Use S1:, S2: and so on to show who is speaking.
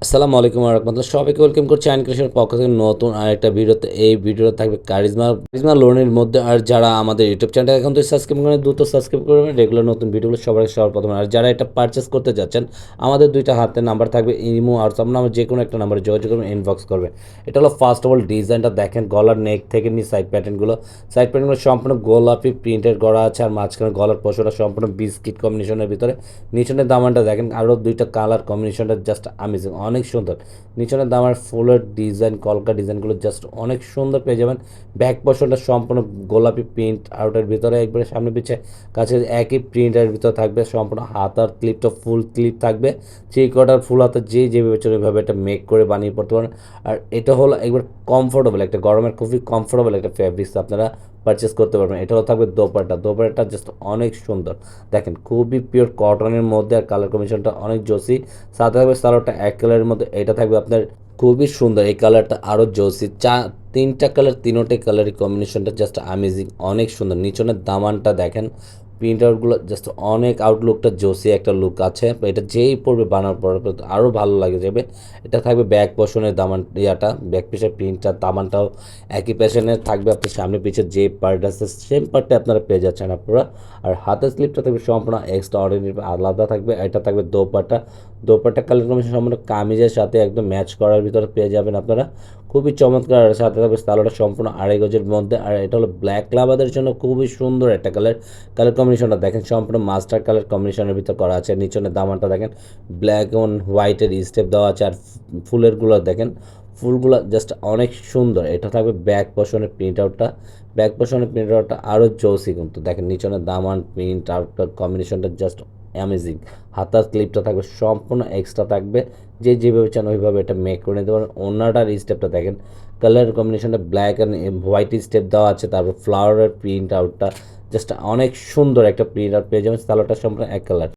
S1: আসসালামু আলাইকুম ওয়া রাহমাতুল্লাহ। সবাইকে ওয়েলকাম করছি আইন ক্রিয়েশনের পক্ষ থেকে নতুন আরেকটা ভিডিওতে। এই ভিডিওতে থাকবে কারিজমা লোনের মধ্যে। আর যারা আমাদের ইউটিউব চ্যানেলটা এখন তো সাবস্ক্রাইব করেন, দ্রুত সাবস্ক্রাইব করবেন রেগুলার নতুন ভিডিওগুলো সবার প্রথম। আর যারা এটা পারচেস করতে যাচ্ছেন, আমাদের দুইটা হাতে নাম্বার থাকবে, ইমো আর সামনে নাম্বার, যে কোনো একটা নাম্বারে যোগাযোগ করবেন, ইনবক্স করবেন। এটা হলো ফার্স্ট অফ অল ডিজাইনটা দেখেন, গলার নেক থেকে নিয়ে সাইড প্যাটার্নগুলো সম্পূর্ণ গোলাপি প্রিন্টের করা আছে। আর মাঝখানে গলার পশোটা সম্পূর্ণ বিস্কিট কম্বিনেশনের ভিতরে। নিচনের দামানটা দেখেন, আরও দুইটা কালার কম্বিনেশনটা জাস্ট আমেজিং, অনেক সুন্দর। নিচনের দামার ফুলের ডিজাইন, কলকা ডিজাইনগুলো জাস্ট অনেক সুন্দর পেয়ে যাবেন। ব্যাক পোর্শনটা সম্পূর্ণ গোলাপি প্রিন্ট, আউটের ভিতরে একবারে সামনে পিছিয়ে কাছে একই প্রিন্টের ভিতরে থাকবে। সম্পূর্ণ হাতার ক্লিপটা ফুল ক্লিপ থাকবে, থ্রি কোয়ার্টার ফুল হাতে যেভাবে চলে ওইভাবে এটা মেক করে বানিয়ে পড়তে পারেন। আর এটা হলো একবার কমফোর্টেবল, একটা গরমের খুবই কমফোর্টেবল একটা ফ্যাব্রিক্স আপনারা পারচেস করতে পারবেন। এটা হলো থাকবে দোপাট্টা জাস্ট অনেক সুন্দর। দেখেন খুবই পিওর কটনের মধ্যে, আর কালার কম্বিনেশনটা অনেক জোসি। সাথে থাকবে সালোয়ারটা এক কালারের মধ্যে, এটা থাকবে আপনার খুবই সুন্দর। এই কালারটা আরও জোসি, তিনটা কালার, তিনোটাই কালারের কম্বিনেশনটা জাস্ট আমেজিং, অনেক সুন্দর। নিচনের দামানটা দেখেন, প্রিন্ট আউটগুলো জাস্ট অনেক, আউটলুকটা জোসি একটা লুক আছে। এটা যেই পড়বে বানার পর আরও ভালো লাগে যাবে। এটা থাকবে ব্যাক পোর্শনের দামান, ব্যাক পিসের প্রিন্টটা দামানটাও একই প্যাশনের থাকবে। আপনার সামনে পিছিয়ে যে পার্ট আছে সেম পার্টে আপনারা পেয়ে যাচ্ছেন আপনারা। আর হাতের স্লিপটা থাকবে সম্পূর্ণ এক্সট্রা অর্ডিনারি আলাদা থাকবে। এটা থাকবে দোপাট্টা কালার কম্বিনেশন সম্পূর্ণ কামিজের সাথে একদম ম্যাচ করার ভিতরে পেয়ে যাবেন আপনারা, খুবই চমৎকার। আর সাথে থাকবে সালোয়ারটা সম্পূর্ণ আড়াই গজের মধ্যে। আর এটা হলো ব্ল্যাক লাভারদের জন্য খুবই সুন্দর একটা কালার কম্বিনেশনটা দেখেন, সম্পূর্ণ মাস্টার কালার কম্বিনেশনের ভিতর করা আছে। নিচনের দামানটা দেখেন, ব্ল্যাক এবং হোয়াইটের স্টেপ দেওয়া আছে। আর ফুলেরগুলো দেখেন, ফুলগুলো জাস্ট অনেক সুন্দর। এটা থাকবে ব্যাক পোর্শনের প্রিন্ট আউটটা আরও জোসি কিন্তু। দেখেন নিচনের দামান প্রিন্ট আউটটা কম্বিনেশনটা জাস্ট অ্যামেজিং। হাতার ক্লিপটা থাকবে সম্পূর্ণ এক্সট্রা থাকবে, যেভাবে চান ওইভাবে এটা মেক করে নিতে পারেন। ওনাটার স্টেপটা দেখেন, কালার কম্বিনেশনটা ব্ল্যাক অ্যান্ড হোয়াইট স্টেপ দেওয়া আছে। তারপর ফ্লাওয়ারের প্রিন্ট আউটটা জাস্ট অনেক সুন্দর একটা প্রিন্ট আউট পেয়ে যাবেন। কালারটা সম্পূর্ণ এক কালার।